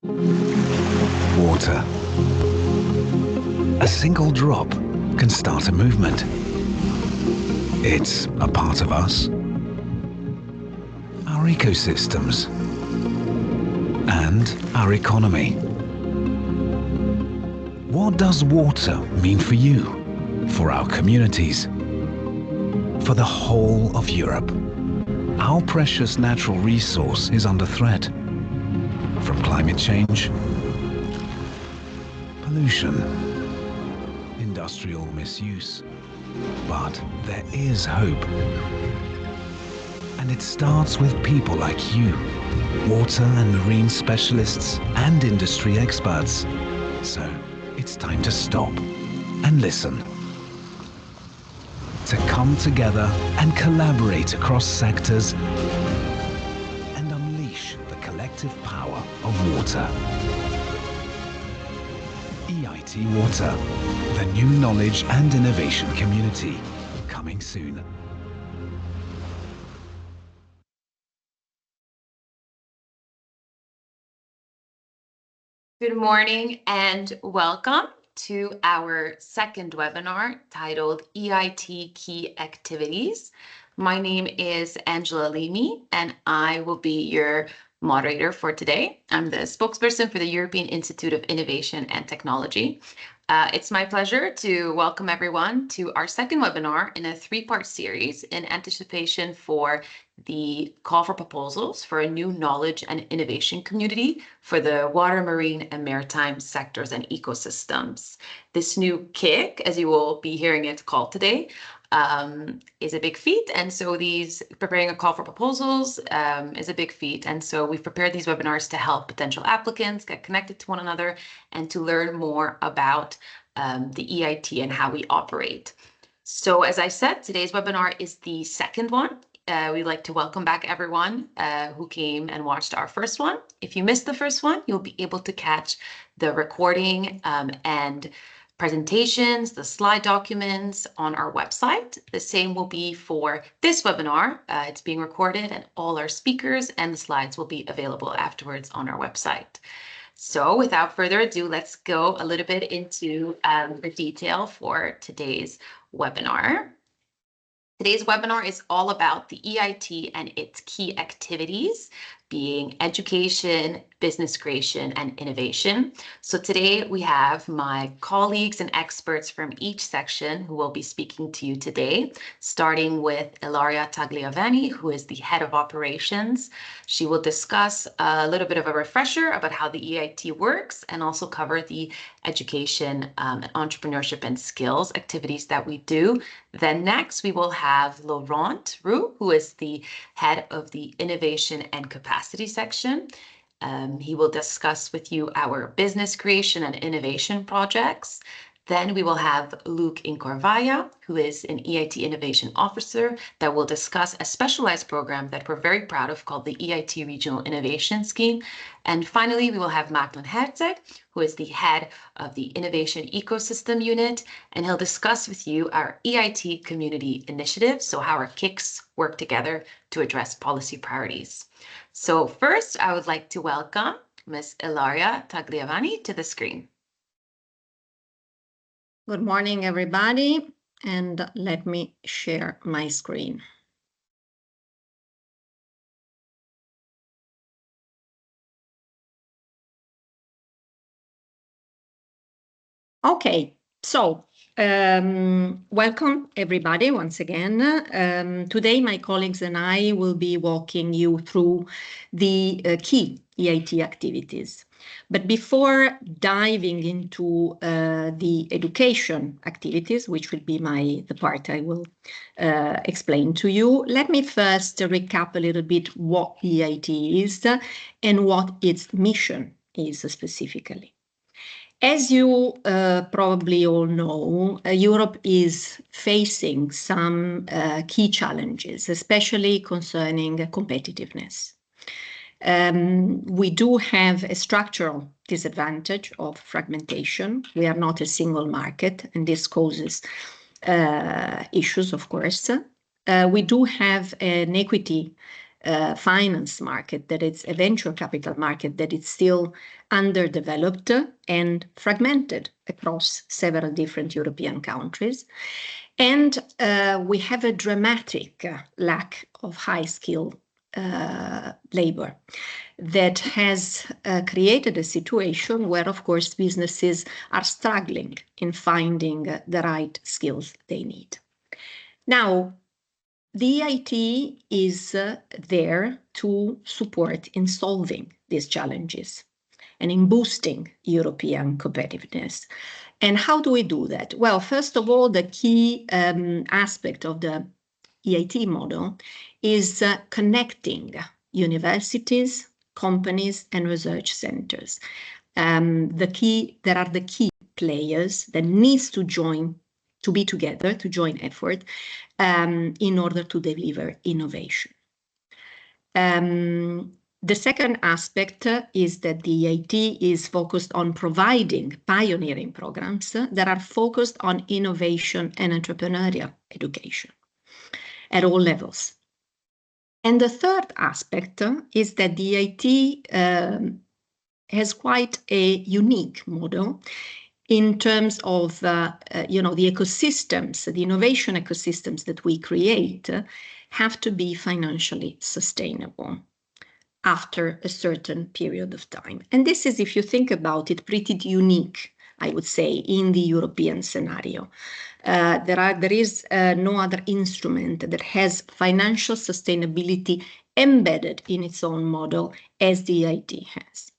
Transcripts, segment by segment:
Water. A single drop can start a movement. It's a part of us, our ecosystems, and our economy. What does water mean for you, for our communities, for the whole of Europe? Our precious natural resource is under threat from climate change, pollution, industrial misuse. But there is hope. And it starts with people like you, water and marine specialists and industry experts. So it's time to stop and listen. To come together and collaborate across sectors and unleash the collective power of water. EIT Water, the new knowledge and innovation community, coming soon. Good morning and welcome to our second webinar titled EIT Key Activities. My name is Angela Leamy and I will be your moderator for today. I'm the spokesperson for the European Institute of Innovation and Technology. It's my pleasure to welcome everyone to our second webinar in a three-part series in anticipation for the call for proposals for a new knowledge and innovation community for the water, marine, and maritime sectors and ecosystems. This new KIC, as you will be hearing it called today, is a big feat. And so preparing a call for proposals is a big feat. And so we've prepared these webinars to help potential applicants get connected to one another and to learn more about the EIT and how we operate. So as I said, today's webinar is the second one. We'd like to welcome back everyone who came and watched our first one. If you missed the first one, you'll be able to catch the recording and presentations, the slide documents on our website. The same will be for this webinar. It's being recorded and all our speakers and the slides will be available afterwards on our website. So without further ado, let's go a little bit into the detail for today's webinar. Today's webinar is all about the EIT and its key activities, being education, business creation, and innovation. So today we have my colleagues and experts from each section who will be speaking to you today, starting with Ilaria Tagliavani, who is the head of operations. She will discuss a little bit of a refresher about how the EIT works and also cover the education, entrepreneurship, and skills activities that we do. Then next we will have Laurent Roux, who is the head of the innovation and capacity section. He will discuss with you our business creation and innovation projects. Then we will have Luc Incorvaya, who is an EIT Innovation Officer that will discuss a specialized program that we're very proud of called the EIT Regional Innovation Scheme. And finally, we will have Macklin Herzeg, who is the head of the Innovation Ecosystem Unit, and he'll discuss with you our EIT Community Initiative, so how our KICs work together to address policy priorities. So first, I would like to welcome Ms. Ilaria Tagliavani to the screen. Good morning, everybody, and let me share my screen. Okay, so welcome everybody once again. Today my colleagues and I will be walking you through the key EIT activities. But before diving into the education activities, which will be the part I will explain to you, let me first recap a little bit what EIT is and what its mission is specifically. As you probably all know, Europe is facing some key challenges, especially concerning competitiveness. We do have a structural disadvantage of fragmentation. We are not a single market, and this causes issues, of course. We do have an equity finance market, that it's a venture capital market that is still underdeveloped and fragmented across several different European countries. And we have a dramatic lack of high-skilled labor that has created a situation where, of course, businesses are struggling in finding the right skills they need. Now, the EIT is there to support in solving these challenges and in boosting European competitiveness. And how do we do that? Well, first of all, the key aspect of the EIT model is connecting universities, companies, and research centers. There are the key players that needs to be together, to join effort in order to deliver innovation. The second aspect is that the EIT is focused on providing pioneering programs that are focused on innovation and entrepreneurial education at all levels. And the third aspect is that the EIT has quite a unique model in terms of the ecosystems, the innovation ecosystems that we create have to be financially sustainable after a certain period of time. And this is, if you think about it, pretty unique, I would say, in the European scenario. There is no other instrument that has financial sustainability embedded in its own model as the EIT has.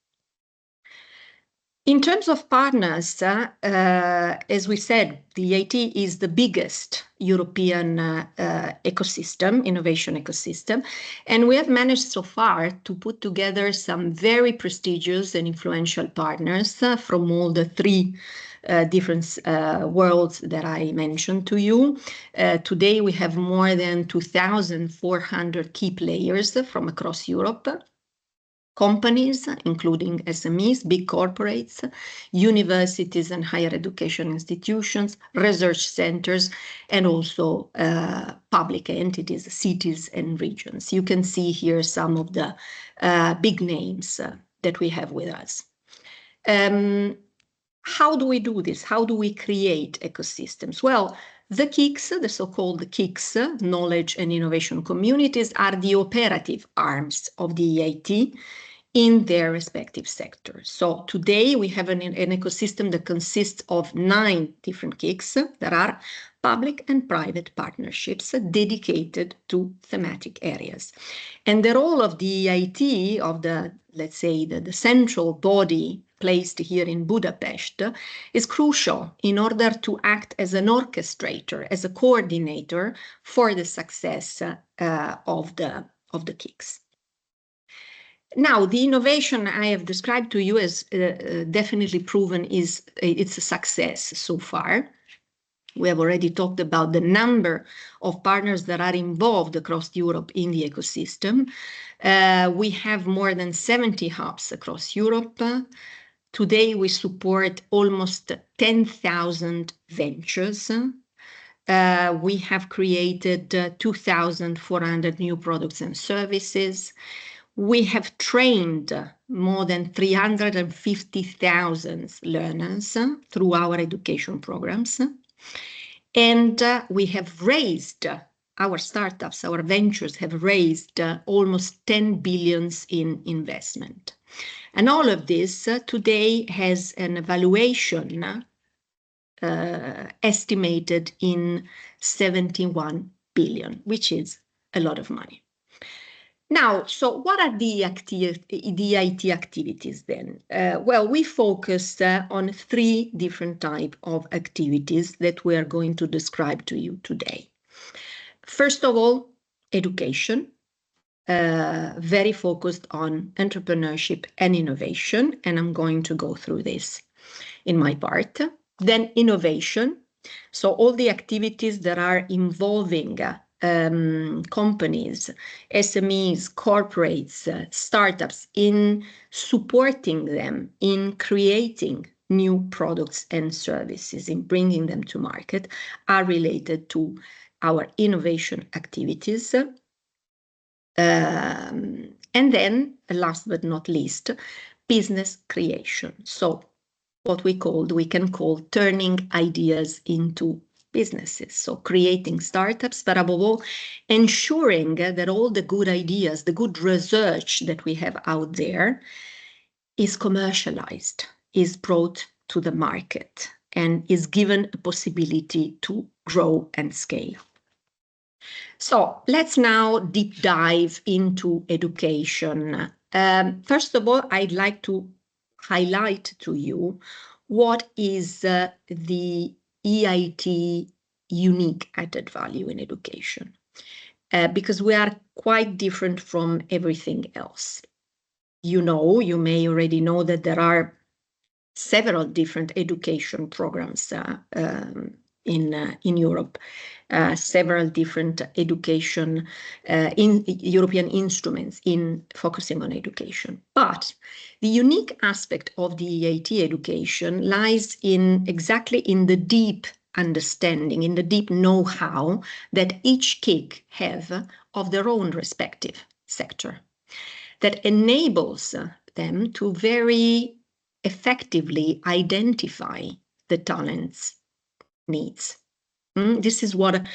In terms of partners, as we said, the EIT is the biggest European innovation ecosystem, and we have managed so far to put together some very prestigious and influential partners from all the three different worlds that I mentioned to you. Today we have more than 2,400 key players from across Europe. Companies, including SMEs, big corporates, universities and higher education institutions, research centers, and also public entities, cities and regions. You can see here some of the big names that we have with us. How do we do this? How do we create ecosystems? Well, the KICs, the so-called KICs, knowledge and innovation communities, are the operative arms of the EIT in their respective sectors. So today we have an ecosystem that consists of 9 different KICs that are public and private partnerships dedicated to thematic areas. And the role of the EIT, of the, let's say, the central body placed here in Budapest, is crucial in order to act as an orchestrator, as a coordinator for the success of the KICs. Now, the innovation I have described to you as definitely proven it's a success so far. We have already talked about the number of partners that are involved across Europe in the ecosystem. We have more than 70 hubs across Europe. Today, we support almost 10,000 ventures. We have created 2,400 new products and services. We have trained more than 350,000 learners through our education programs. And we have raised, our startups, our ventures have raised almost 10 billion in investment. And all of this today has an evaluation estimated in 71 billion, which is a lot of money. Now, so what are the EIT activities then? Well, we focused on 3 different types of activities that we are going to describe to you today. First of all, education, very focused on entrepreneurship and innovation, and I'm going to go through this in my part. Then innovation, so all the activities that are involving companies, SMEs, corporates, startups, in supporting them in creating new products and services, in bringing them to market, are related to our innovation activities. And then, last but not least, business creation. So what we can call turning ideas into businesses. So creating startups, but above all, ensuring that all the good ideas, the good research that we have out there is commercialized, is brought to the market, and is given a possibility to grow and scale. So let's now deep dive into education. First of all, I'd like to highlight to you what is the EIT unique added value in education, because we are quite different from everything else. You may already know that there are several different education programs in Europe, several different education in European instruments in focusing on education. But the unique aspect of the EIT education lies exactly in the deep understanding, in the deep know-how that each KIC have of their own respective sector, that enables them to very effectively identify the talent's needs. This is what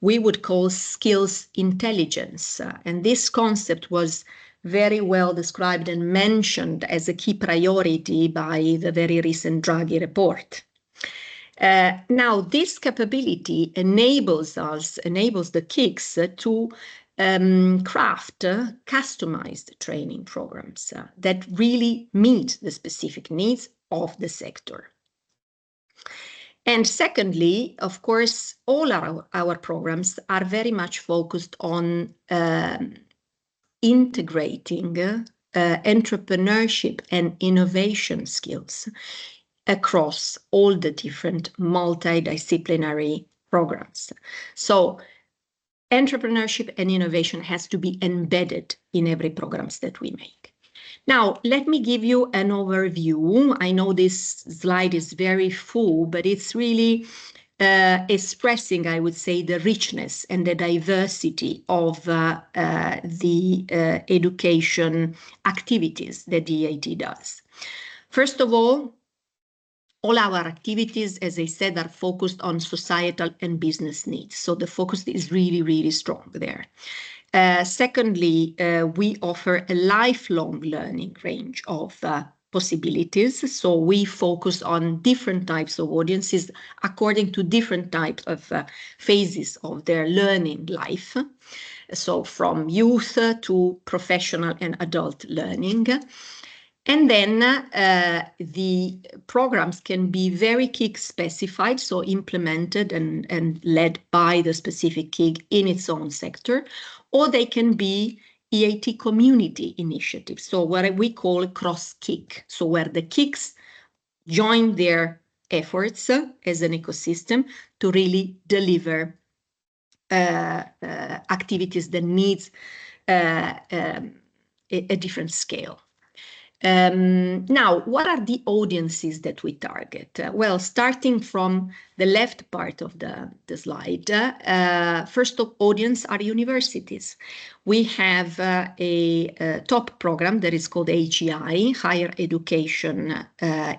we would call skills intelligence. And this concept was very well described and mentioned as a key priority by the very recent Draghi report. Now, this capability enables the KICs to craft customized training programs that really meet the specific needs of the sector. And secondly, of course, all our programs are very much focused on integrating entrepreneurship and innovation skills across all the different multidisciplinary programs. So entrepreneurship and innovation has to be embedded in every programs that we make. Now, let me give you an overview. I know this slide is very full, but it's really expressing, I would say, the richness and the diversity of the education activities that the EIT does. First of all our activities, as I said, are focused on societal and business needs. So the focus is really, really strong there. Secondly, we offer a lifelong learning range of possibilities. So we focus on different types of audiences according to different types of phases of their learning life. So from youth to professional and adult learning. And then the programs can be very KIC specified, so implemented and led by the specific KIC in its own sector, or they can be EIT community initiatives, so what we call cross-KIC, so where the KICs join their efforts as an ecosystem to really deliver activities that needs a different scale. Now, what are the audiences that we target? Well, starting from the left part of the slide, first audience are universities. We have a top program that is called HEI, Higher Education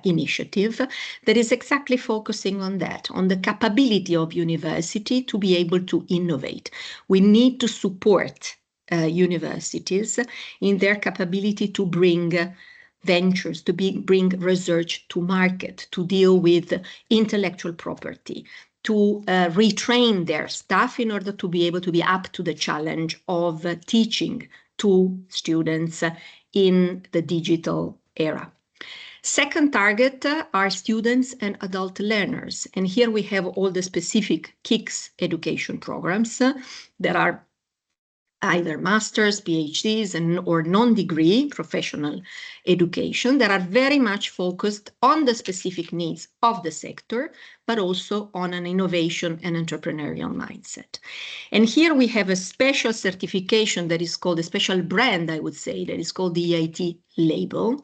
Initiative, that is exactly focusing on that, on the capability of university to be able to innovate. We need to support universities in their capability to bring ventures, to bring research to market, to deal with intellectual property, to retrain their staff in order to be able to be up to the challenge of teaching to students in the digital era. Second target are students and adult learners. And here we have all the specific KICs education programs that are either masters, PhDs, or non-degree professional education that are very much focused on the specific needs of the sector, but also on an innovation and entrepreneurial mindset. And here we have a special certification that is called a special brand, I would say, that is called the EIT label,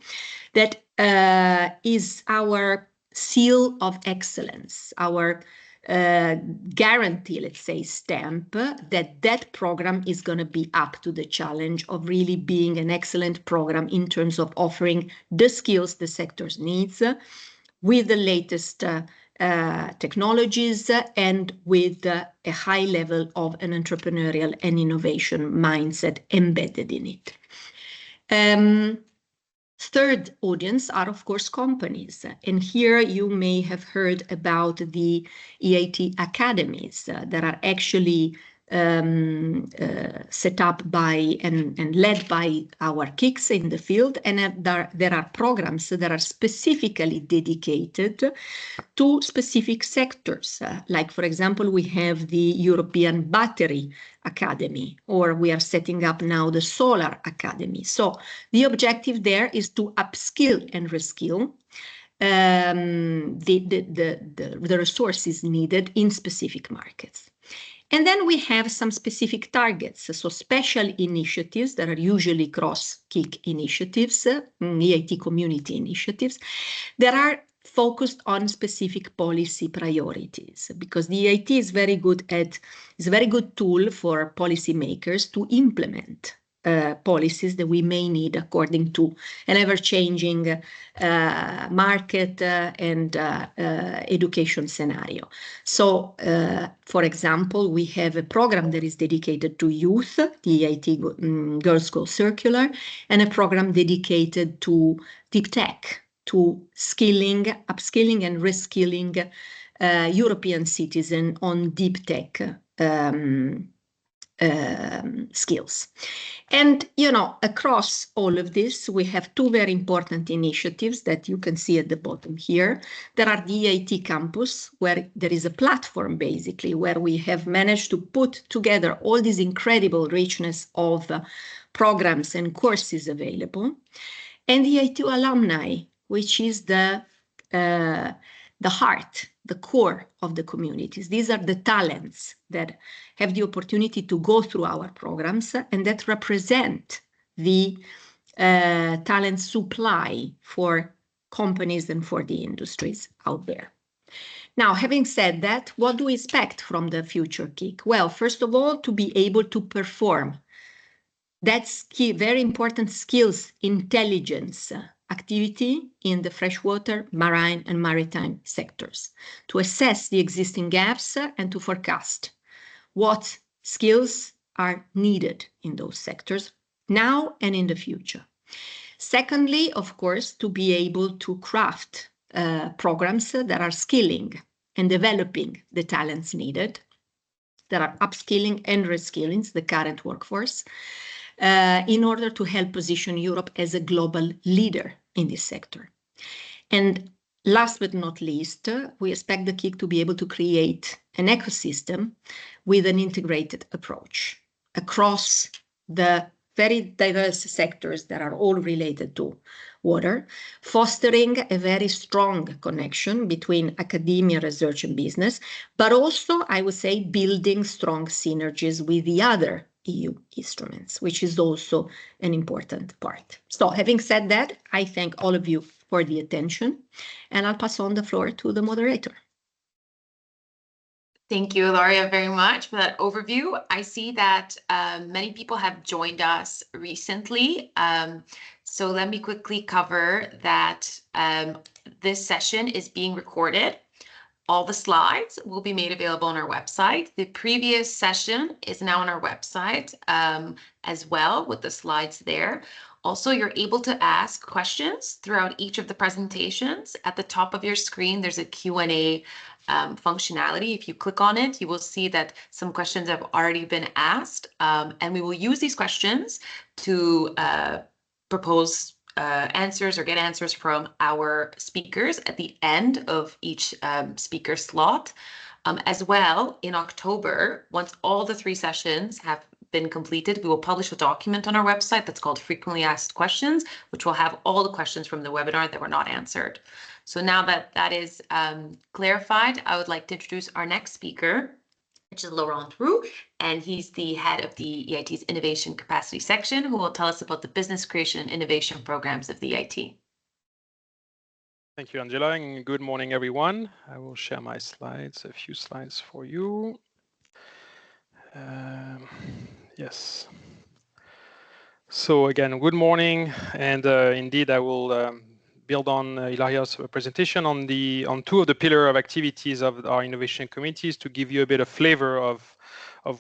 that is our seal of excellence, our guarantee, let's say, stamp that program is going to be up to the challenge of really being an excellent program in terms of offering the skills the sectors needs with the latest technologies and with a high level of an entrepreneurial and innovation mindset embedded in it. Third audience are, of course, companies. And here you may have heard about the EIT academies that are actually set up by and led by our KICs in the field. And there are programs that are specifically dedicated to specific sectors. Like, for example, we have the European Battery Academy, or we are setting up now the Solar Academy. So the objective there is to upskill and reskill the resources needed in specific markets. And then we have some specific targets, so special initiatives that are usually cross-KIC initiatives, EIT community initiatives, that are focused on specific policy priorities, because the EIT is a very good tool for policymakers to implement policies that we may need according to an ever-changing market and education scenario. So, for example, we have a program that is dedicated to youth, the EIT Girls Go Circular, and a program dedicated to deep tech, to skilling, upskilling and reskilling European citizens on deep tech skills. And, across all of this, we have two very important initiatives that you can see at the bottom here. There are the EIT Campus, where there is a platform, basically, where we have managed to put together all this incredible richness of programs and courses available. And the EIT Alumni, which is the heart, the core of the communities. These are the talents that have the opportunity to go through our programs and that represent the talent supply for companies and for the industries out there. Now, having said that, what do we expect from the future KIC? Well, first of all, to be able to perform. That's key, very important skills, intelligence, activity in the freshwater, marine and maritime sectors, to assess the existing gaps and to forecast what skills are needed in those sectors now and in the future. Secondly, of course, to be able to craft programs that are skilling and developing the talents needed, that are upskilling and reskilling the current workforce, in order to help position Europe as a global leader in this sector. And last but not least, we expect the KIC to be able to create an ecosystem with an integrated approach across the very diverse sectors that are all related to water, fostering a very strong connection between academia, research, and business, but also, I would say, building strong synergies with the other EU instruments, which is also an important part. So having said that, I thank all of you for the attention, and I'll pass on the floor to the moderator. Thank you, Ilaria, very much for that overview. I see that many people have joined us recently. So let me quickly cover that this session is being recorded. All the slides will be made available on our website. The previous session is now on our website as well, with the slides there. Also, you're able to ask questions throughout each of the presentations. At the top of your screen, there's a Q&A functionality. If you click on it, you will see that some questions have already been asked, and we will use these questions to propose answers or get answers from our speakers at the end of each speaker slot. As well, in October, once all the 3 sessions have been completed, we will publish a document on our website that's called Frequently Asked Questions, which will have all the questions from the webinar that were not answered. So now that that is clarified, I would like to introduce our next speaker, which is Laurent Roux, and he's the head of the EIT's Innovation Capacity Section, who will tell us about the business creation and innovation programs of the EIT. Thank you, Angela, and good morning, everyone. I will share my slides, a few slides for you. Yes. So again, good morning, and indeed, I will build on Ilaria's presentation on two of the pillar of activities of our innovation committees to give you a bit of flavor of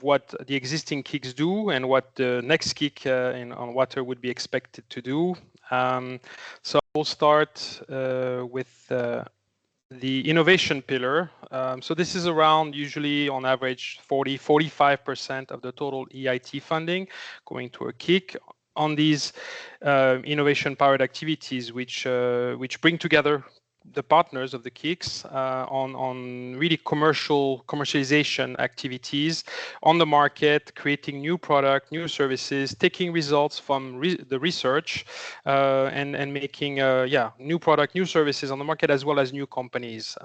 what the existing KICs do and what the next KIC on water would be expected to do. So we'll start with the innovation pillar. So this is around usually on average 45% of the total EIT funding going to a KIC on these innovation powered activities, which bring together the partners of the KICs on really commercialization activities on the market, creating new product, new services, taking results from the research and making new product, new services on the market, as well as new companies.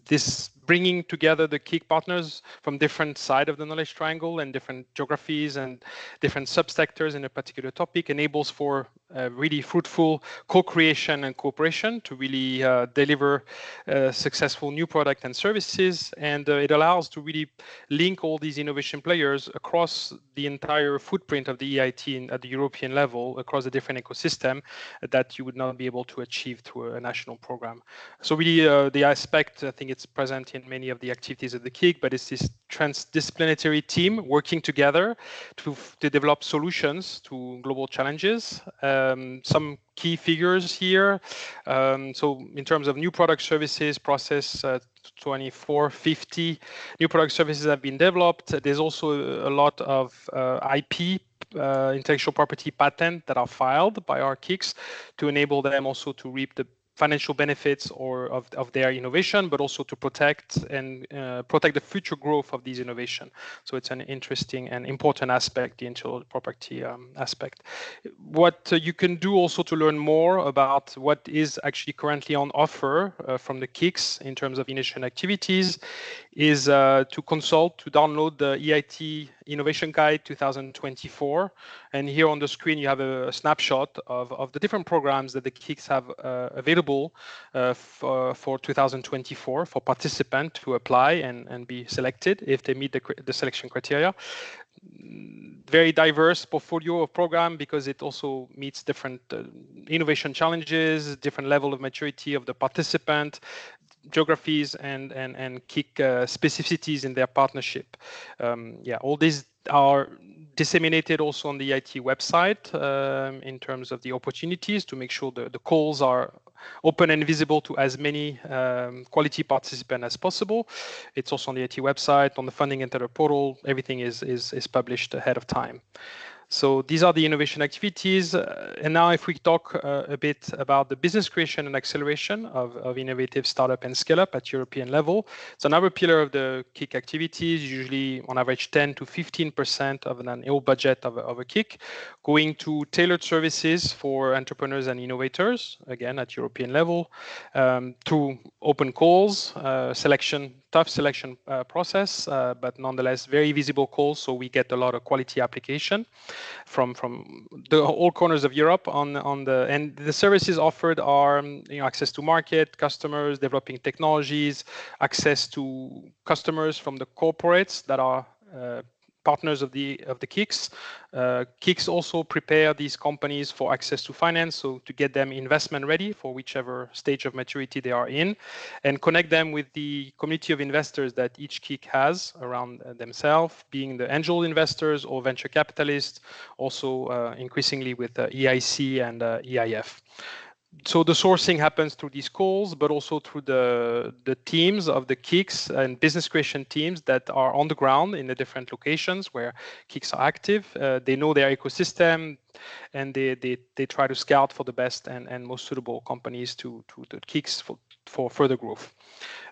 This bringing together the KIC partners from different side of the knowledge triangle and different geographies and different subsectors in a particular topic enables for really fruitful co-creation and cooperation to really deliver successful new product and services. And it allows to really link all these innovation players across the entire footprint of the EIT at the European level, across the different ecosystem that you would not be able to achieve through a national program. So really the aspect, I think it's present in many of the activities of the KIC, but it's this transdisciplinary team working together to develop solutions to global challenges. Some key figures here. So in terms of new product services, process 2450 new product services have been developed. There's also a lot of IP, intellectual property patent that are filed by our KICs to enable them also to reap the financial benefits of their innovation, but also to protect the future growth of these innovation. So it's an interesting and important aspect, the intellectual property aspect. What you can do also to learn more about what is actually currently on offer from the KICs in terms of innovation activities is to consult, to download the EIT Innovation Guide 2024. And here on the screen, you have a snapshot of the different programs that the KICs have available for 2024 for participants to apply and be selected if they meet the selection criteria. Very diverse portfolio of program because it also meets different innovation challenges, different level of maturity of the participant, geographies and KIC specificities in their partnership. All these are disseminated also on the EIT website in terms of the opportunities to make sure the calls are open and visible to as many quality participants as possible. It's also on the EIT website, on the funding and portal. Everything is published ahead of time. So these are the innovation activities. And now if we talk a bit about the business creation and acceleration of innovative startup and scale up at European level. It's another pillar of the KIC activities, usually on average 10 to 15% of an annual budget of a KIC, going to tailored services for entrepreneurs and innovators, again, at European level, to open calls, tough selection process, but nonetheless very visible calls, so we get a lot of quality application from all corners of Europe and the services offered are access to market, customers, developing technologies, access to customers from the corporates that are partners of the KICs. KICs also prepare these companies for access to finance, so to get them investment ready for whichever stage of maturity they are in, and connect them with the community of investors that each KIC has around themselves, being the angel investors or venture capitalists, also increasingly with EIC and EIF. So the sourcing happens through these calls, but also through the teams of the KICs and business creation teams that are on the ground in the different locations where KICs are active. They know their ecosystem, and they try to scout for the best and most suitable companies to the KICs for further growth.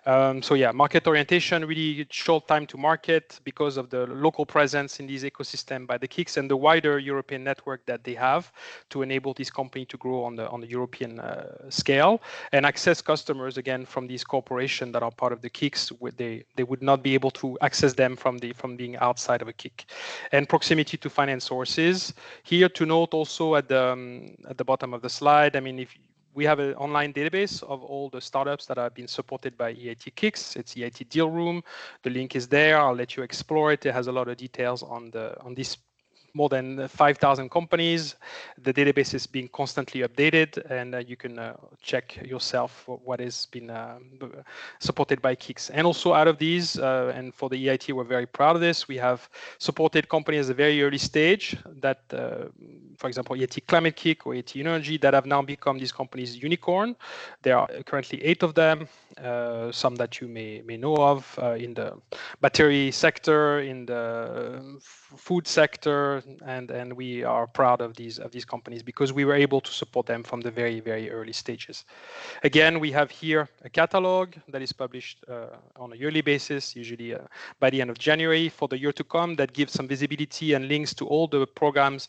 Market orientation, really short time to market because of the local presence in these ecosystem by the KICs and the wider European network that they have to enable this company to grow on the European scale and access customers again from these corporations that are part of the KICs. They would not be able to access them from being outside of a KIC. And proximity to finance sources. Here to note also at the bottom of the slide, I mean, if we have an online database of all the startups that have been supported by EIT Kicks. It's EIT Deal Room. The link is there. I'll let you explore it. It has a lot of details on this more than 5,000 companies. The database is being constantly updated, and you can check yourself what has been supported by Kicks. And also out of these, and for the EIT, we're very proud of this, we have supported companies at a very early stage that, for example, EIT Climate Kick or EIT Energy, that have now become these companies unicorn. There are currently 8 of them, some that you may know of in the battery sector, in the food sector, and we are proud of these companies because we were able to support them from the very, very early stages. Again, we have here a catalog that is published on a yearly basis, usually by the end of January for the year to come, that gives some visibility and links to all the programs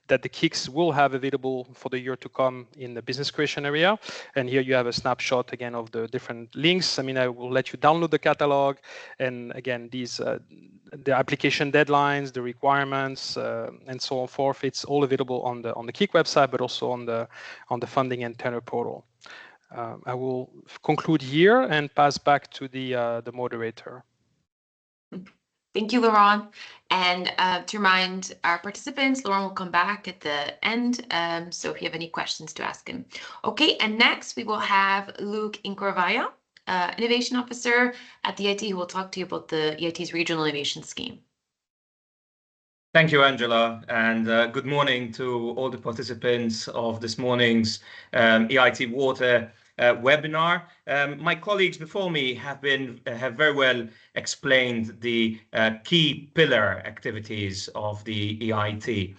that the Kicks will have available for the year to come in the business creation area. And here you have a snapshot again of the different links. I mean, I will let you download the catalog, and again, these the application deadlines, the requirements, and so on forth. It's all available on the Kick website, but also on the funding and tender portal. I will conclude here and pass back to the moderator. Thank you, Laurent. And to remind our participants, Laurent will come back at the end, so if you have any questions to ask him. Okay, and next we will have Luke Incorvaya, Innovation Officer at the EIT, who will talk to you about the EIT's Regional Innovation Scheme. Thank you, Angela, and good morning to all the participants of this morning's EIT Water webinar. My colleagues before me have very well explained the key pillar activities of the EIT.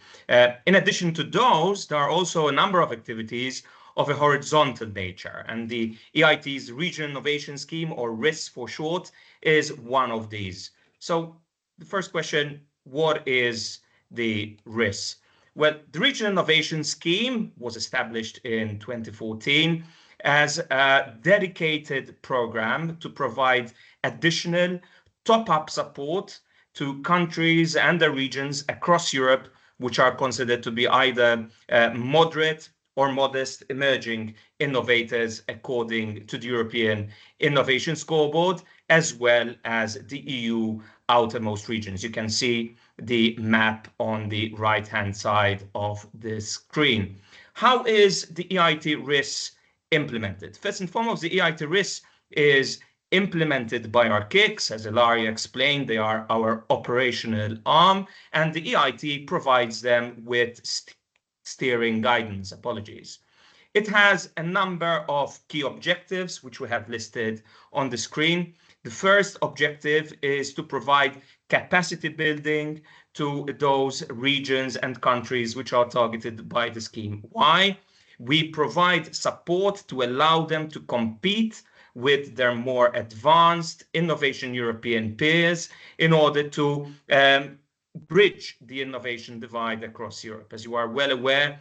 In addition to those, there are also a number of activities of a horizontal nature, and the EIT's Regional Innovation Scheme, or RIS for short, is one of these. So the first question, what is the RIS? Well, the Regional Innovation Scheme was established in 2014 as a dedicated program to provide additional top-up support to countries and the regions across Europe which are considered to be either moderate or modest emerging innovators according to the European Innovation Scoreboard, as well as the EU outermost regions. You can see the map on the right-hand side of the screen. How is the EIT RIS implemented? First and foremost, the EIT RIS is implemented by our Kicks. As Ilaria explained, they are our operational arm, and the EIT provides them with steering guidance. It has a number of key objectives, which we have listed on the screen. The first objective is to provide capacity building to those regions and countries which are targeted by the scheme. Why? We provide support to allow them to compete with their more advanced innovation European peers in order to bridge the innovation divide across Europe. As you are well aware,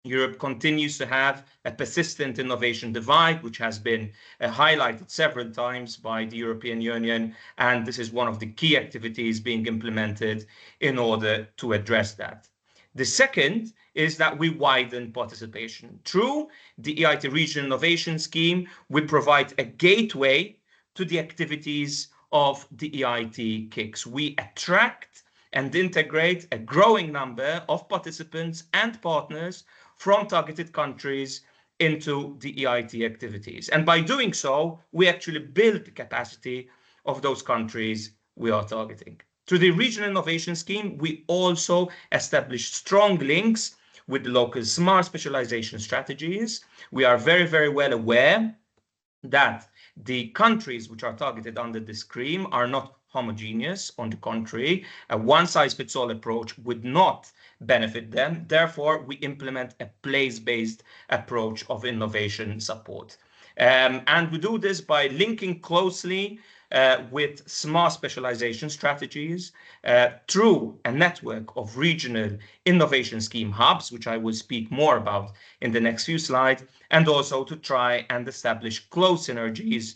Europe continues to have a persistent innovation divide, which has been highlighted several times by the European Union, and this is one of the key activities being implemented in order to address that. The second is that we widen participation. Through the EIT Regional Innovation Scheme, we provide a gateway to the activities of the EIT Kicks. We attract and integrate a growing number of participants and partners from targeted countries into the EIT activities. And by doing so, we actually build the capacity of those countries we are targeting. Through the Regional Innovation Scheme, we also establish strong links with local smart specialization strategies. We are very, very well aware that the countries which are targeted under this scheme are not homogeneous. On the contrary, a one-size-fits-all approach would not benefit them. Therefore, we implement a place-based approach of innovation support. And we do this by linking closely with smart specialization strategies through a network of regional innovation scheme hubs, which I will speak more about in the next few slides, and also to try and establish close synergies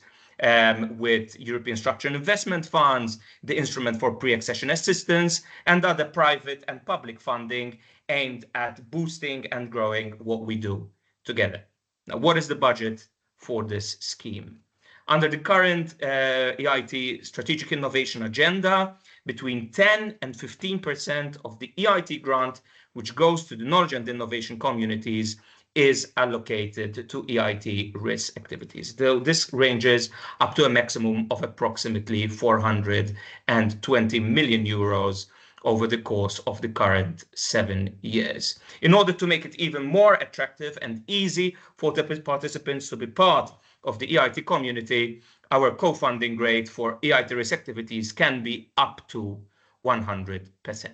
with European Structural Investment Funds, the Instrument for Pre-Accession Assistance, and other private and public funding aimed at boosting and growing what we do together. Now, what is the budget for this scheme? Under the current EIT Strategic Innovation Agenda, between 10 and 15% of the EIT grant, which goes to the knowledge and innovation communities, is allocated to EIT risk activities, though this ranges up to a maximum of approximately 420 million euros over the course of the current 7 years. In order to make it even more attractive and easy for the participants to be part of the EIT community, our co-funding rate for EIT risk activities can be up to 100%.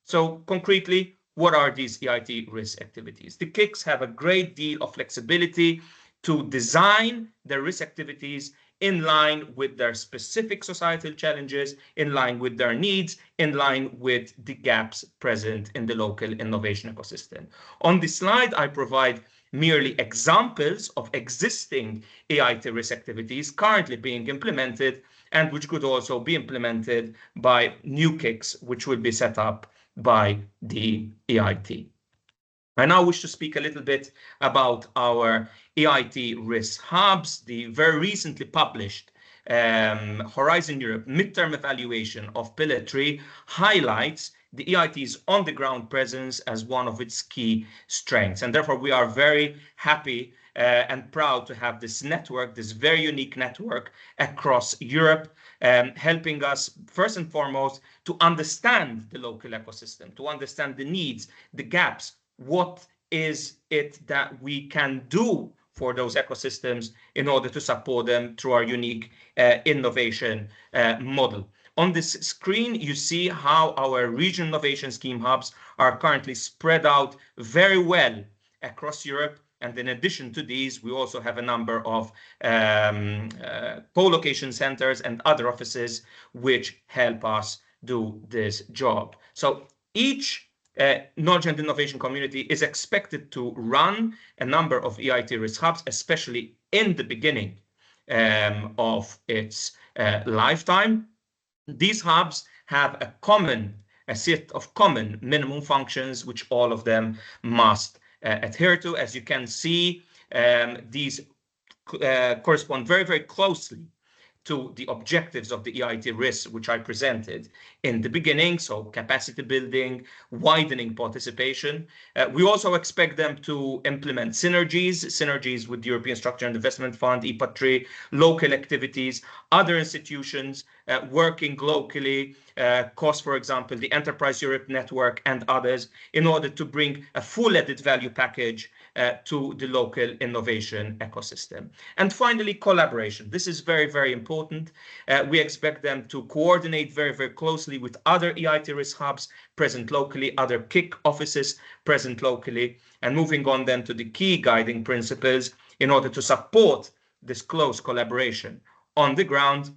So concretely, what are these EIT risk activities? The KICs have a great deal of flexibility to design their risk activities in line with their specific societal challenges, in line with their needs, in line with the gaps present in the local innovation ecosystem. On this slide, I provide merely examples of existing EIT risk activities currently being implemented and which could also be implemented by new KICs, which will be set up by the EIT. I now wish to speak a little bit about our EIT risk hubs. The very recently published Horizon Europe midterm evaluation of Pillar 3 highlights the EIT's on-the-ground presence as one of its key strengths. And therefore, we are very happy and proud to have this network, this very unique network across Europe, helping us first and foremost to understand the local ecosystem, to understand the needs, the gaps, what is it that we can do for those ecosystems in order to support them through our unique innovation model. On this screen, you see how our regional innovation scheme hubs are currently spread out very well across Europe. And in addition to these, we also have a number of co-location centers and other offices which help us do this job. So each knowledge and innovation community is expected to run a number of EIT risk hubs, especially in the beginning of its lifetime. These hubs have a set of common minimum functions, which all of them must adhere to. As you can see, these correspond very, very closely to the objectives of the EIT risks, which I presented in the beginning. So capacity building, widening participation. We also expect them to implement synergies with the European Structure and Investment Fund, EPA 3, local activities, other institutions working locally, COS, for example, the Enterprise Europe Network and others, in order to bring a full added value package to the local innovation ecosystem. And finally, collaboration. This is very, very important. We expect them to coordinate very, very closely with other EIT risk hubs present locally, other KIC offices present locally, and moving on then to the key guiding principles in order to support this close collaboration. On the ground,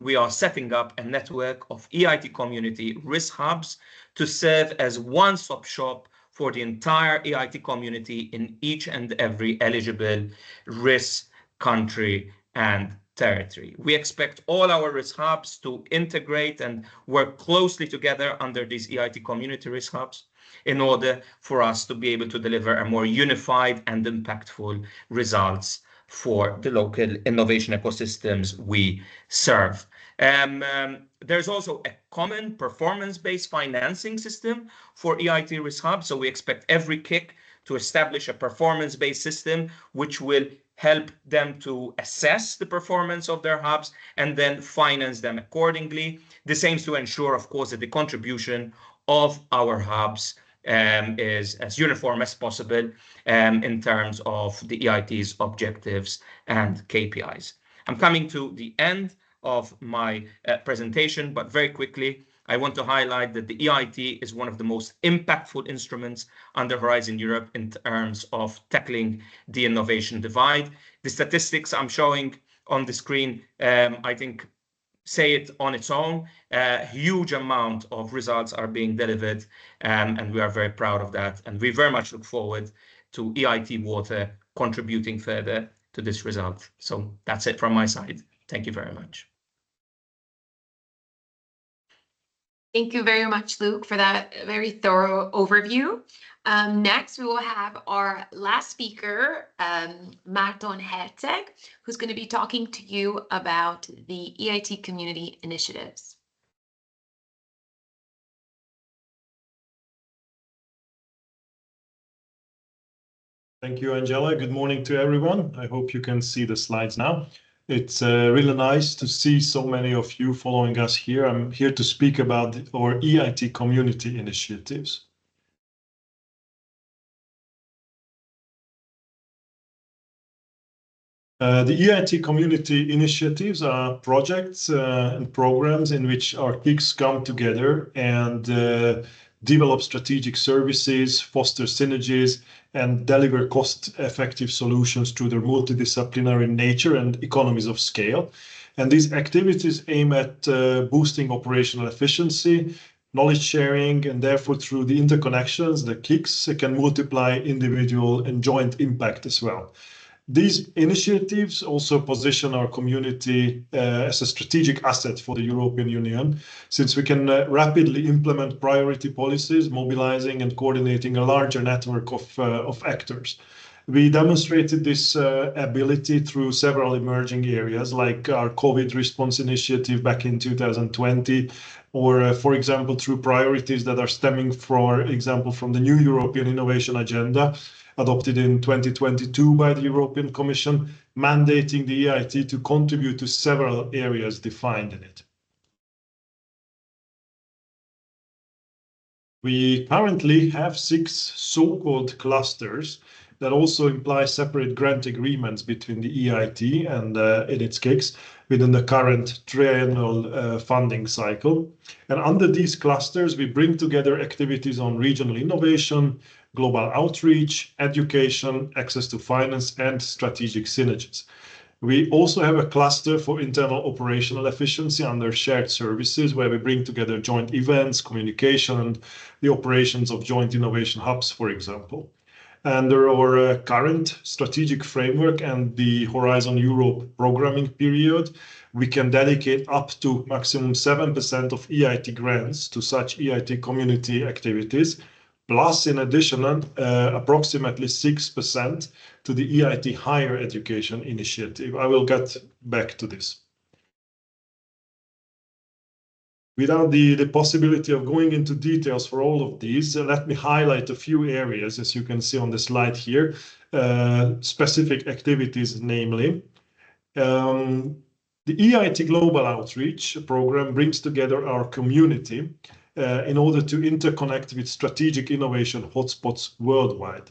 we are setting up a network of EIT community risk hubs to serve as one-stop shop for the entire EIT community in each and every eligible risk country and territory. We expect all our risk hubs to integrate and work closely together under these EIT community risk hubs in order for us to be able to deliver a more unified and impactful results for the local innovation ecosystems we serve. There's also a common performance-based financing system for EIT risk hubs. So we expect every KIC to establish a performance-based system which will help them to assess the performance of their hubs and then finance them accordingly. This aims to ensure, of course, that the contribution of our hubs is as uniform as possible in terms of the EIT's objectives and KPIs. I'm coming to the end of my presentation, but very quickly, I want to highlight that the EIT is one of the most impactful instruments under Horizon Europe in terms of tackling the innovation divide. The statistics I'm showing on the screen, I think, say it on its own. A huge amount of results are being delivered, and we are very proud of that. And we very much look forward to EIT Water contributing further to this result. So that's it from my side. Thank you very much. Thank you very much, Luke, for that very thorough overview. Next, we will have our last speaker, Marton Herzeg, who's going to be talking to you about the EIT community initiatives. Thank you, Angela. Good morning to everyone. I hope you can see the slides now. It's really nice to see so many of you following us here. I'm here to speak about our EIT community initiatives. The EIT community initiatives are projects and programs in which our KICs come together and develop strategic services, foster synergies, and deliver cost-effective solutions through their multidisciplinary nature and economies of scale. And these activities aim at boosting operational efficiency, knowledge sharing, and therefore through the interconnections, the KICs can multiply individual and joint impact as well. These initiatives also position our community as a strategic asset for the European Union, since we can rapidly implement priority policies, mobilizing and coordinating a larger network of actors. We demonstrated this ability through several emerging areas, like our COVID response initiative back in 2020, or for example, through priorities that are stemming, for example, from the new European Innovation Agenda, adopted in 2022 by the European Commission, mandating the EIT to contribute to several areas defined in it. We currently have 6 so-called clusters that also imply separate grant agreements between the EIT and its KICs within the current triennial funding cycle. And under these clusters, we bring together activities on regional innovation, global outreach, education, access to finance, and strategic synergies. We also have a cluster for internal operational efficiency under shared services, where we bring together joint events, communication, and the operations of joint innovation hubs, for example. Under our current strategic framework and the Horizon Europe programming period, we can dedicate up to maximum 7% of EIT grants to such EIT community activities, plus in addition, approximately 6% to the EIT Higher Education Initiative. I will get back to this. Without the possibility of going into details for all of these, let me highlight a few areas, as you can see on the slide here, specific activities, namely. The EIT Global Outreach program brings together our community in order to interconnect with strategic innovation hotspots worldwide.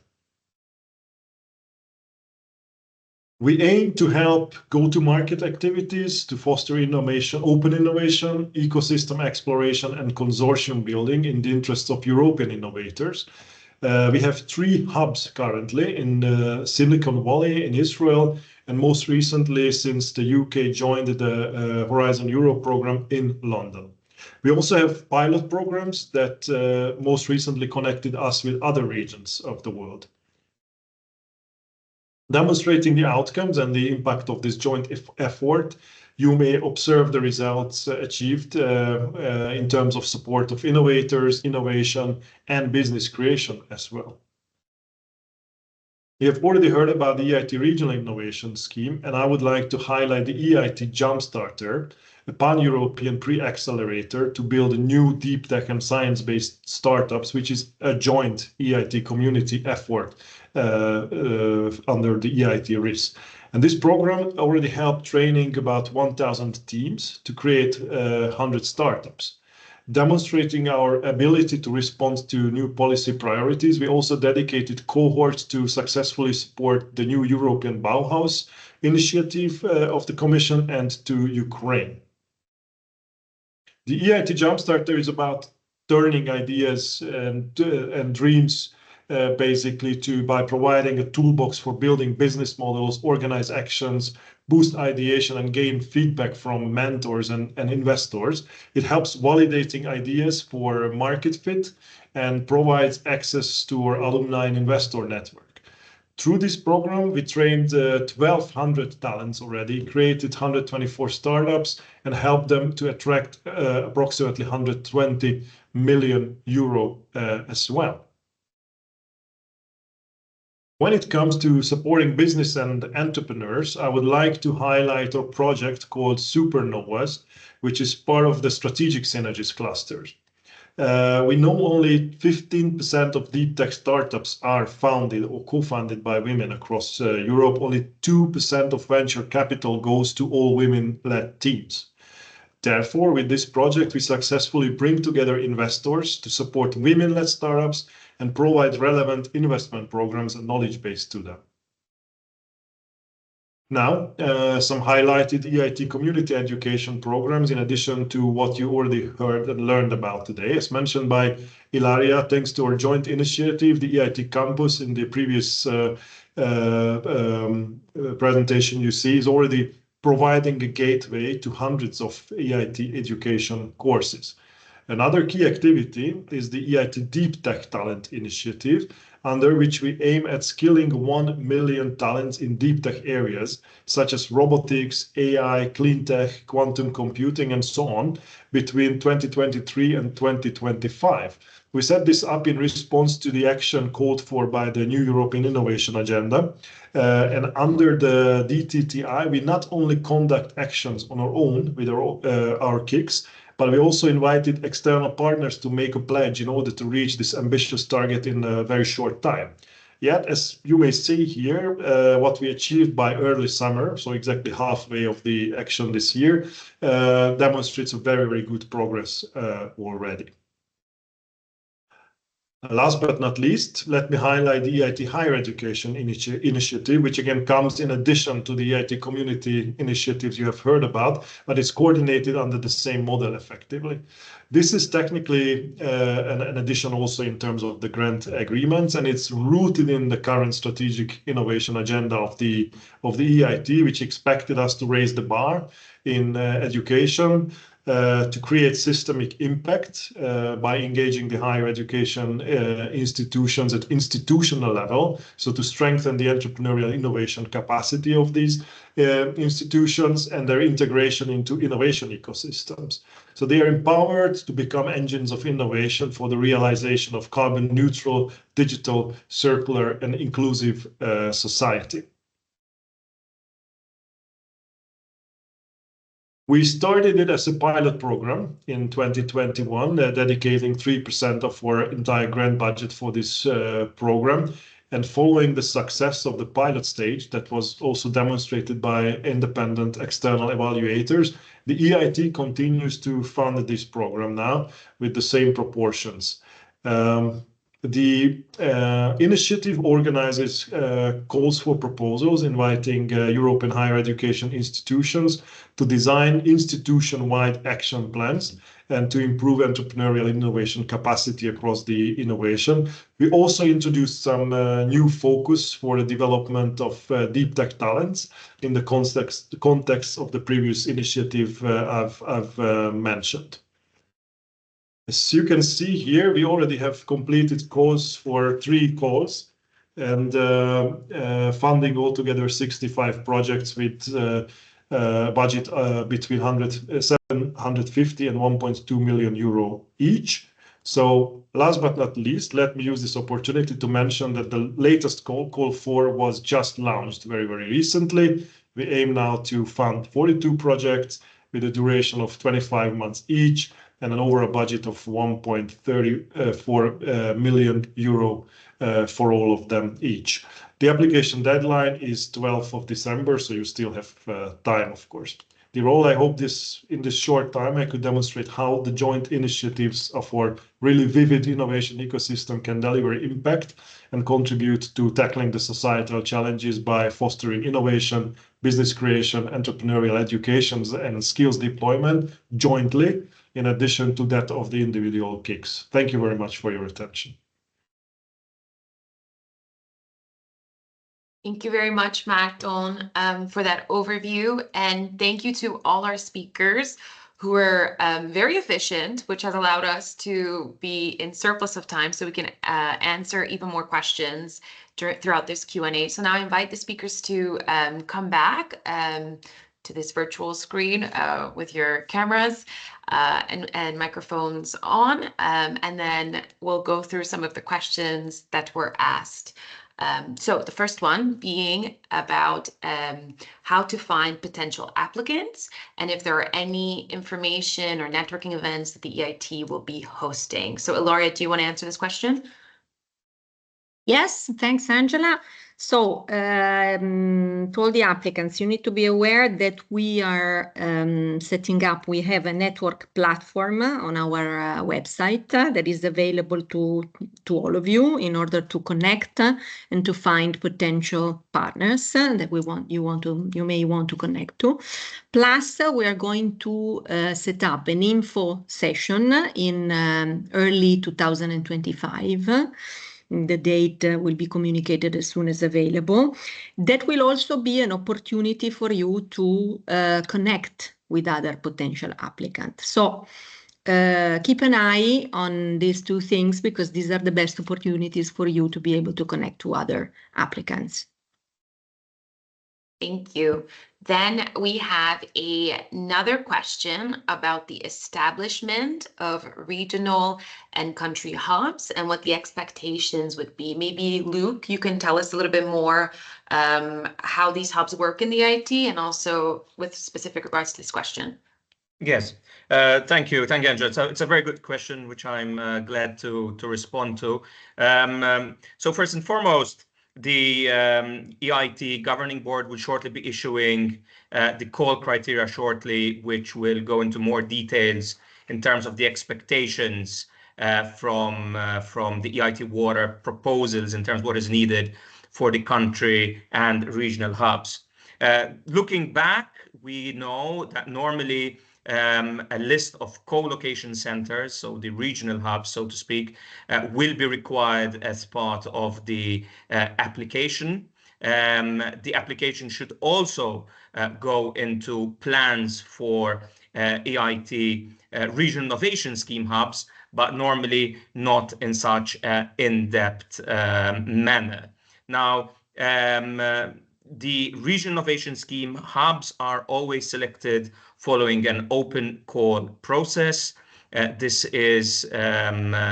We aim to help go-to-market activities to foster innovation, open innovation, ecosystem exploration, and consortium building in the interests of European innovators. We have 3 hubs currently in Silicon Valley, in Israel, and most recently, since the UK joined the Horizon Europe program, in London. We also have pilot programs that most recently connected us with other regions of the world. Demonstrating the outcomes and the impact of this joint effort, you may observe the results achieved in terms of support of innovators, innovation, and business creation as well. You have already heard about the EIT Regional Innovation Scheme, and I would like to highlight the EIT Jumpstarter, a pan-European pre-accelerator to build new deep tech and science-based startups, which is a joint EIT community effort under the EIT RIS. And this program already helped training about 1,000 teams to create 100 startups. Demonstrating our ability to respond to new policy priorities, we also dedicated cohorts to successfully support the new European Bauhaus initiative of the Commission and to Ukraine. The EIT Jumpstarter is about turning ideas and dreams basically by providing a toolbox for building business models, organize actions, boost ideation, and gain feedback from mentors and investors. It helps validating ideas for market fit and provides access to our alumni and investor network. Through this program, we trained 1,200 talents already, created 124 startups, and helped them to attract approximately 120 million euro as well. When it comes to supporting business and entrepreneurs, I would like to highlight a project called Supernovas, which is part of the strategic synergies clusters. We know only 15% of deep tech startups are founded or co-founded by women across Europe. Only 2% of venture capital goes to all women-led teams. Therefore, with this project, we successfully bring together investors to support women-led startups and provide relevant investment programs and knowledge base to them. Now, some highlighted EIT community education programs, in addition to what you already heard and learned about today. As mentioned by Ilaria, thanks to our joint initiative, the EIT campus in the previous presentation you see is already providing a gateway to hundreds of EIT education courses. Another key activity is the EIT Deep Tech Talent Initiative, under which we aim at skilling 1 million talents in deep tech areas, such as robotics, AI, clean tech, quantum computing, and so on, between 2023 and 2025. We set this up in response to the action called for by the new European Innovation Agenda. And under the DTTI, we not only conduct actions on our own with our KICs, but we also invited external partners to make a pledge in order to reach this ambitious target in a very short time. Yet, as you may see here, what we achieved by early summer, so exactly halfway of the action this year, demonstrates a very, very good progress already. Last but not least, let me highlight the EIT Higher Education Initiative, which again comes in addition to the EIT community initiatives you have heard about, but it's coordinated under the same model effectively. This is technically an addition also in terms of the grant agreements, and it's rooted in the current strategic innovation agenda of the EIT, which expected us to raise the bar in education, to create systemic impact by engaging the higher education institutions at institutional level, so to strengthen the entrepreneurial innovation capacity of these institutions and their integration into innovation ecosystems. So they are empowered to become engines of innovation for the realization of carbon neutral, digital, circular, and inclusive society. We started it as a pilot program in 2021, dedicating 3% of our entire grant budget for this program. And following the success of the pilot stage that was also demonstrated by independent external evaluators, the EIT continues to fund this program now with the same proportions. The initiative organizes calls for proposals, inviting European higher education institutions to design institution-wide action plans and to improve entrepreneurial innovation capacity across the innovation. We also introduced some new focus for the development of deep tech talents in the context of the previous initiative I've mentioned. As you can see here, we already have completed calls for 3 calls and funding altogether 65 projects with budget between 750 and 1.2 million euro each. So last but not least, let me use this opportunity to mention that the latest call 4 was just launched very, very recently. We aim now to fund 42 projects with a duration of 25 months each, and an overall budget of 1.34 million euro for all of them each. The application deadline is 12th of December, so you still have time, of course. Dear all, I hope in this short time I could demonstrate how the joint initiatives of our really vivid innovation ecosystem can deliver impact and contribute to tackling the societal challenges by fostering innovation, business creation, entrepreneurial education, and skills deployment jointly, in addition to that of the individual KICs. Thank you very much for your attention. Thank you very much, Márton, for that overview. And thank you to all our speakers who are very efficient, which has allowed us to be in surplus of time so we can answer even more questions throughout this Q&A. So now I invite the speakers to come back to this virtual screen with your cameras and microphones on, and then we'll go through some of the questions that were asked. So the first one being about how to find potential applicants and if there are any information or networking events that the EIT will be hosting. So Ilaria, do you want to answer this question? Yes, thanks, Angela. So to all the applicants, you need to be aware that we are setting up, we have a network platform on our website that is available to all of you in order to connect and to find potential partners that you may want to connect to. Plus, we are going to set up an info session in early 2025. The date will be communicated as soon as available. That will also be an opportunity for you to connect with other potential applicants. So keep an eye on these two things because these are the best opportunities for you to be able to connect to other applicants. Thank you. Then we have another question about the establishment of regional and country hubs and what the expectations would be. Maybe Luke, you can tell us a little bit more how these hubs work in the EIT and also with specific regards to this question. Yes, thank you, Angela. So it's a very good question, which I'm glad to respond to. So first and foremost, the EIT governing board will shortly be issuing the call criteria shortly, which will go into more details in terms of the expectations from the EIT Water proposals in terms of what is needed for the country and regional hubs. Looking back, we know that normally a list of co-location centers, so the regional hubs, so to speak, will be required as part of the application. The application should also go into plans for EIT Regional Innovation Scheme hubs, but normally not in such an in-depth manner. Now, the Regional Innovation Scheme hubs are always selected following an open call process. This is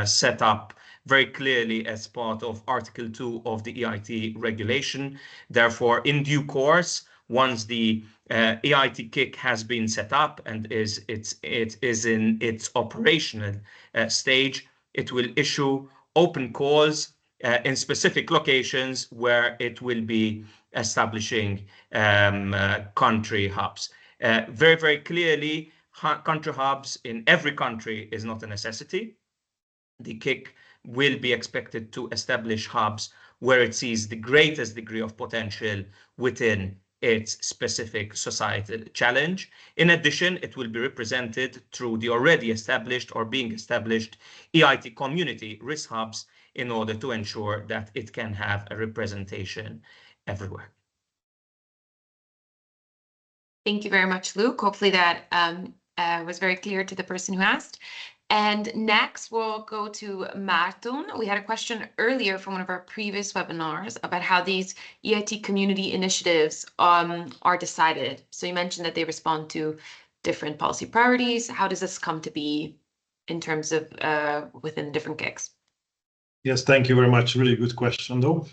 set up very clearly as part of Article 2 of the EIT regulation. Therefore, in due course, once the EIT KIC has been set up and it is in its operational stage, it will issue open calls in specific locations where it will be establishing country hubs. Very, very clearly, country hubs in every country is not a necessity. The KIC will be expected to establish hubs where it sees the greatest degree of potential within its specific societal challenge. In addition, it will be represented through the already established or being established EIT community risk hubs in order to ensure that it can have a representation everywhere. Thank you very much, Luke. Hopefully that was very clear to the person who asked. And next, we'll go to Martin. We had a question earlier from one of our previous webinars about how these EIT community initiatives are decided. So you mentioned that they respond to different policy priorities. How does this come to be in terms of within different KICs? Yes, thank you very much. Really good question, though.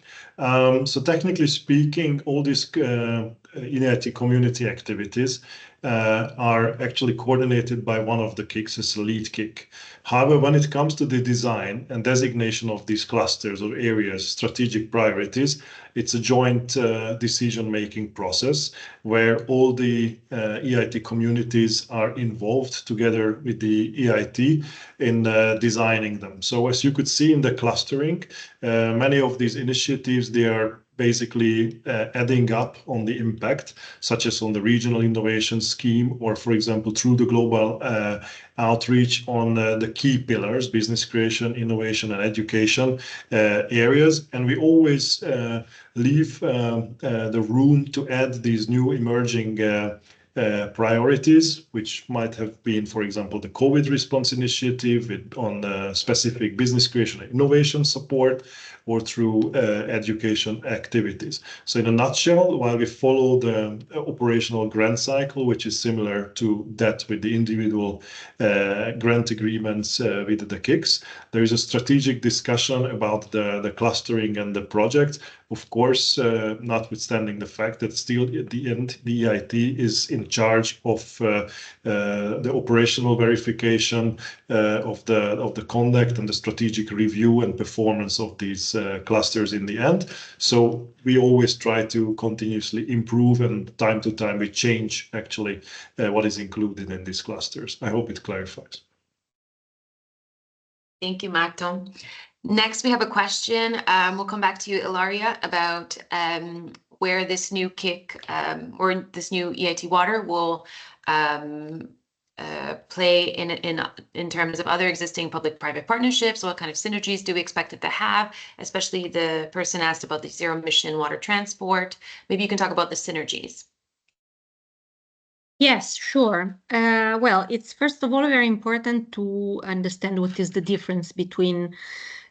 So technically speaking, all these EIT community activities are actually coordinated by one of the KICs as a lead KIC. However, when it comes to the design and designation of these clusters or areas, strategic priorities, it's a joint decision-making process where all the EIT communities are involved together with the EIT in designing them. So as you could see in the clustering, many of these initiatives, they are basically adding up on the impact, such as on the regional innovation scheme, or for example, through the global outreach on the key pillars, business creation, innovation, and education areas. And we always leave the room to add these new emerging priorities, which might have been, for example, the COVID response initiative on specific business creation and innovation support, or through education activities. So in a nutshell, while we follow the operational grant cycle, which is similar to that with the individual grant agreements with the KICs, there is a strategic discussion about the clustering and the project. Of course, notwithstanding the fact that still at the end, the EIT is in charge of the operational verification of the conduct and the strategic review and performance of these clusters in the end. So we always try to continuously improve, and time to time we change actually what is included in these clusters. I hope it clarifies. Thank you, Marto. Next, we have a question. We'll come back to you, Ilaria, about where this new KIC or this new EIT Water will play in terms of other existing public-private partnerships. What kind of synergies do we expect it to have? Especially the person asked about the zero-emission water transport. Maybe you can talk about the synergies. Yes, sure. Well, it's first of all very important to understand what is the difference between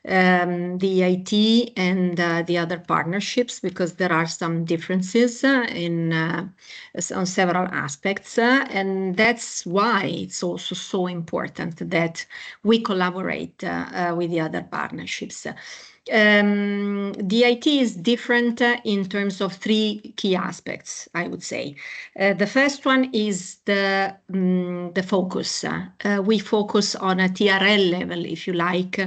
the EIT and the other partnerships, because there are some differences on several aspects, and that's why it's also so important that we collaborate with the other partnerships. The EIT is different in terms of three key aspects, I would say. The first one is the focus. We focus on a TRL level, if you like.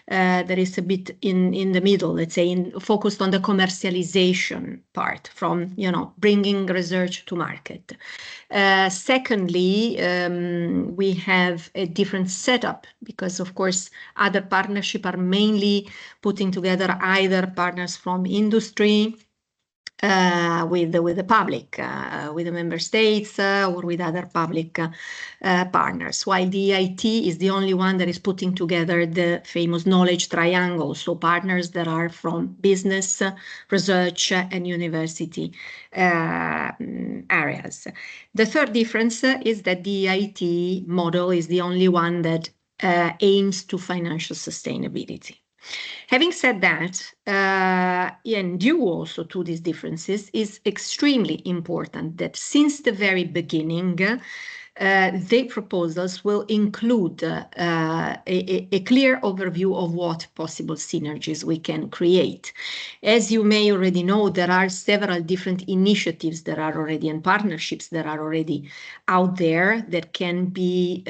There is a bit in the middle, let's say, focused on the commercialization part, from bringing research to market. Secondly, we have a different setup because, of course, other partnerships are mainly putting together either partners from industry with the public, with the member states, or with other public partners, while the EIT is the only one that is putting together the famous knowledge triangle, so partners that are from business, research, and university areas. The third difference is that the EIT model is the only one that aims to financial sustainability. Having said that, and due also to these differences, it's extremely important that since the very beginning, the proposals will include a clear overview of what possible synergies we can create. As you may already know, there are several different initiatives that are already in partnerships that are already out there that can be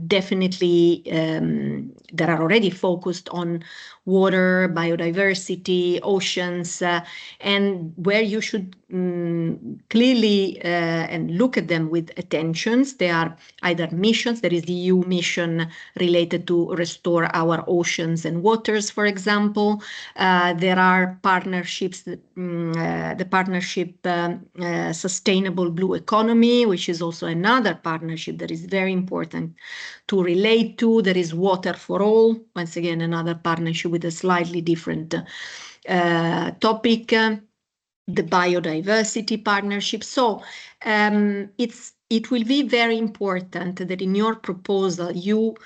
definitely that are already focused on water, biodiversity, oceans, and where you should clearly and look at them with attentions. They are either missions, there is the EU mission related to restore our oceans and waters, for example. There are partnerships, the partnership Sustainable Blue Economy, which is also another partnership that is very important to relate to. There is Water for All, once again, another partnership with a slightly different topic. The biodiversity partnership. So it will be very important that in your proposal you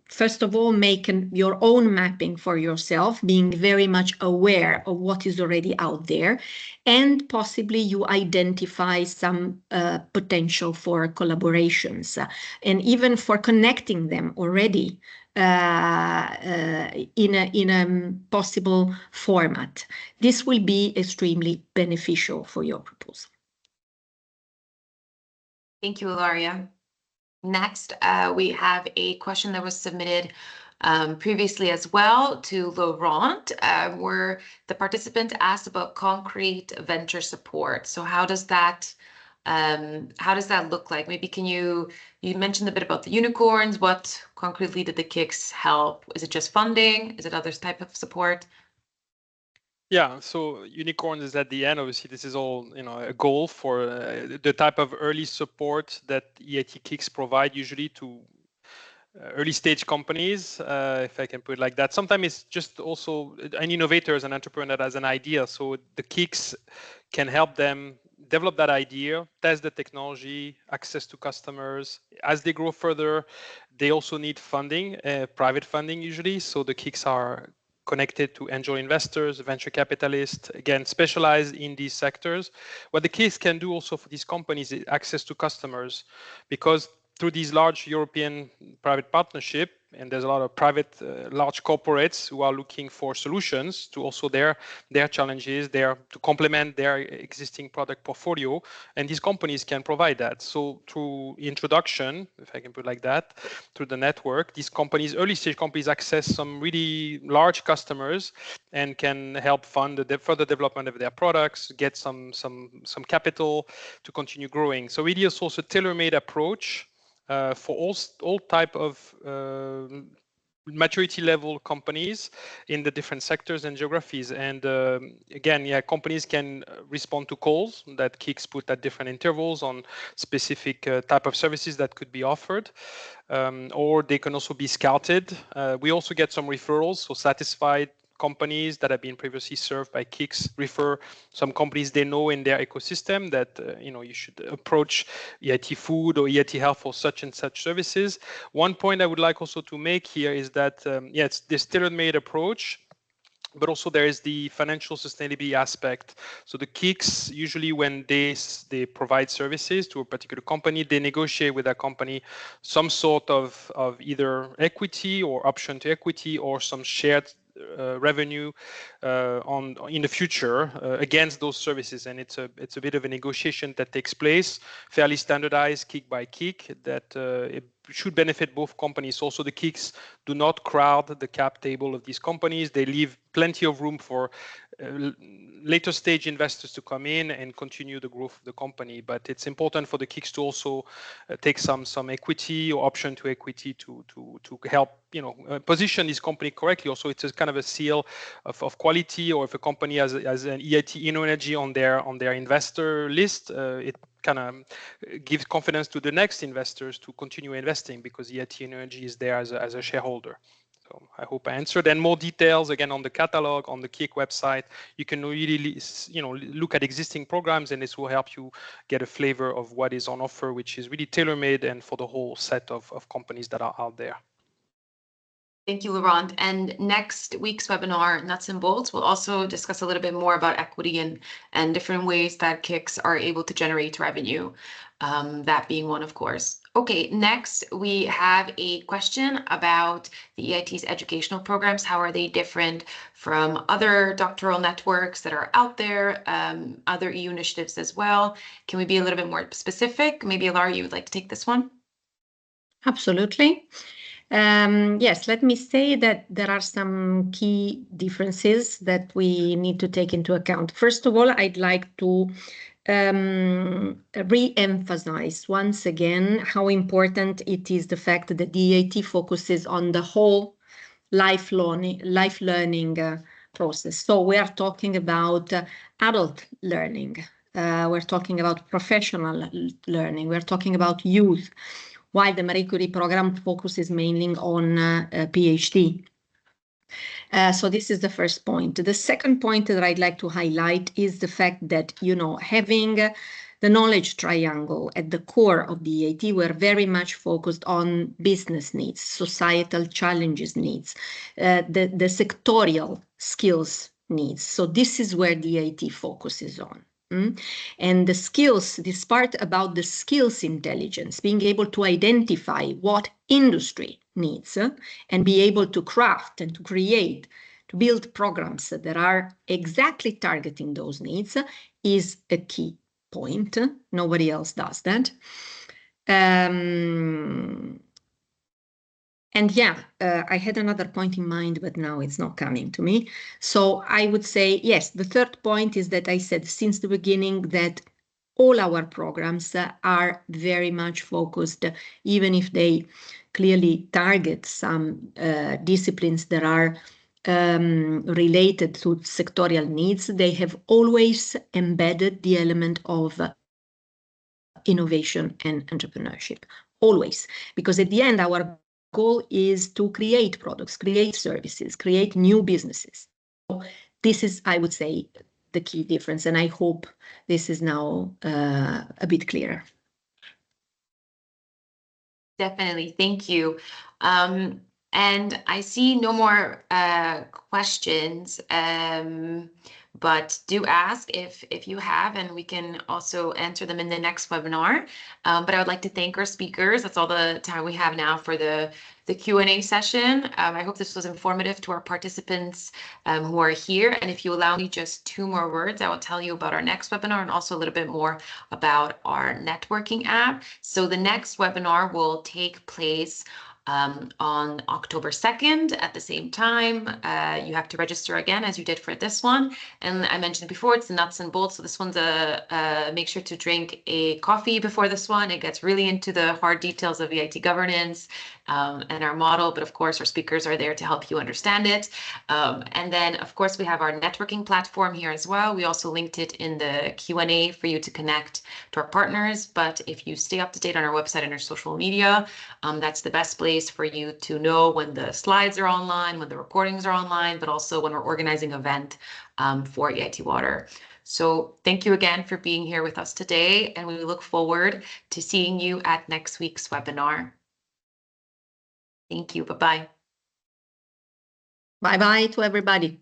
first of all make your own mapping for yourself, being very much aware of what is already out there, and possibly you identify some potential for collaborations and even for connecting them already in a possible format. This will be extremely beneficial for your proposal. Thank you, Ilaria. Next, we have a question that was submitted previously as well to Laurent, where the participant asked about concrete venture support. So how does that look like? Maybe you mentioned a bit about the unicorns. What concretely did the KICs help? Is it just funding? Is it other type of support? Yeah, so unicorns is at the end. Obviously, this is all a goal for the type of early support that EIT KICs provide usually to early stage companies, if I can put it like that. Sometimes it's just also an innovator, an entrepreneur that has an idea. So the KICs can help them develop that idea, test the technology, access to customers. As they grow further, they also need funding, private funding usually. So the KICs are connected to angel investors, venture capitalists, again, specialized in these sectors. What the KICs can do also for these companies is access to customers, because through these large European private partnership, and there's a lot of private large corporates who are looking for solutions to also their challenges, to complement their existing product portfolio, and these companies can provide that. So through introduction, if I can put it like that, through the network, these companies, early stage companies, access some really large customers and can help fund the further development of their products, get some capital to continue growing. So really it's also a tailor-made approach for all type of maturity level companies in the different sectors and geographies. And again, yeah, companies can respond to calls that KICs put at different intervals on specific type of services that could be offered, or they can also be scouted. We also get some referrals, so satisfied companies that have been previously served by KICs refer some companies they know in their ecosystem that you should approach EIT Food or EIT Health for such and such services. One point I would like also to make here is that it's this tailor-made approach, but also there is the financial sustainability aspect. So the KICs, usually when they provide services to a particular company, they negotiate with that company some sort of either equity or option to equity or some shared revenue in the future against those services, and it's a bit of a negotiation that takes place, fairly standardized, KIC by KIC, that it should benefit both companies. Also, the KICs do not crowd the cap table of these companies. They leave plenty of room for later stage investors to come in and continue the growth of the company. But it's important for the KICs to also take some equity or option to equity to help position this company correctly. Also, it's a kind of a seal of quality, or if a company has an EIT InnoEnergy on their investor list, it kind of gives confidence to the next investors to continue investing because EIT InnoEnergy is there as a shareholder. So I hope I answered. And more details again on the catalog on the KIC website. You can really look at existing programs, and this will help you get a flavor of what is on offer, which is really tailor-made and for the whole set of companies that are out there. Thank you, Laurent. And next week's webinar, Nuts and Bolts, we'll also discuss a little bit more about equity and different ways that KICs are able to generate revenue, that being one, of course. Okay, next we have a question about the EIT's educational programs. How are they different from other doctoral networks that are out there, other EU initiatives as well? Can we be a little bit more specific? Maybe, Lara, you would like to take this one? Absolutely. Yes, let me say that there are some key differences that we need to take into account. First of all, I'd like to re-emphasize once again how important it is the fact that the EIT focuses on the whole life learning process. So we are talking about adult learning, we're talking about professional learning, we're talking about youth, while the Marie Curie program focuses mainly on PhD. So this is the first point. The second point that I'd like to highlight is the fact that, having the knowledge triangle at the core of the EIT, we're very much focused on business needs, societal challenges needs, the sectorial skills needs. So this is where the EIT focuses on. And the skills, this part about the skills intelligence, being able to identify what industry needs and be able to craft and to create, to build programs that are exactly targeting those needs is a key point. Nobody else does that. And yeah, I had another point in mind, but now it's not coming to me. So I would say, yes, the third point is that I said since the beginning that all our programs are very much focused, even if they clearly target some disciplines that are related to sectorial needs, they have always embedded the element of innovation and entrepreneurship, always, because at the end, our goal is to create products, create services, create new businesses. So this is, I would say, the key difference. And I hope this is now a bit clearer. Definitely, thank you. And I see no more questions, but do ask if you have, and we can also answer them in the next webinar. But I would like to thank our speakers. That's all the time we have now for the Q&A session. I hope this was informative to our participants who are here. And if you allow me just 2 more words, I will tell you about our next webinar and also a little bit more about our networking app. So the next webinar will take place on October 2nd at the same time. You have to register again as you did for this one. And I mentioned before, it's the nuts and bolts. So this one's make sure to drink a coffee before this one. It gets really into the hard details of EIT governance and our model, but of course our speakers are there to help you understand it. And then of course we have our networking platform here as well. We also linked it in the Q&A for you to connect to our partners. But if you stay up to date on our website and our social media, that's the best place for you to know when the slides are online, when the recordings are online, but also when we're organizing an event for EIT Water. So thank you again for being here with us today, and we look forward to seeing you at next week's webinar. Thank you. Bye-bye. Bye-bye to everybody.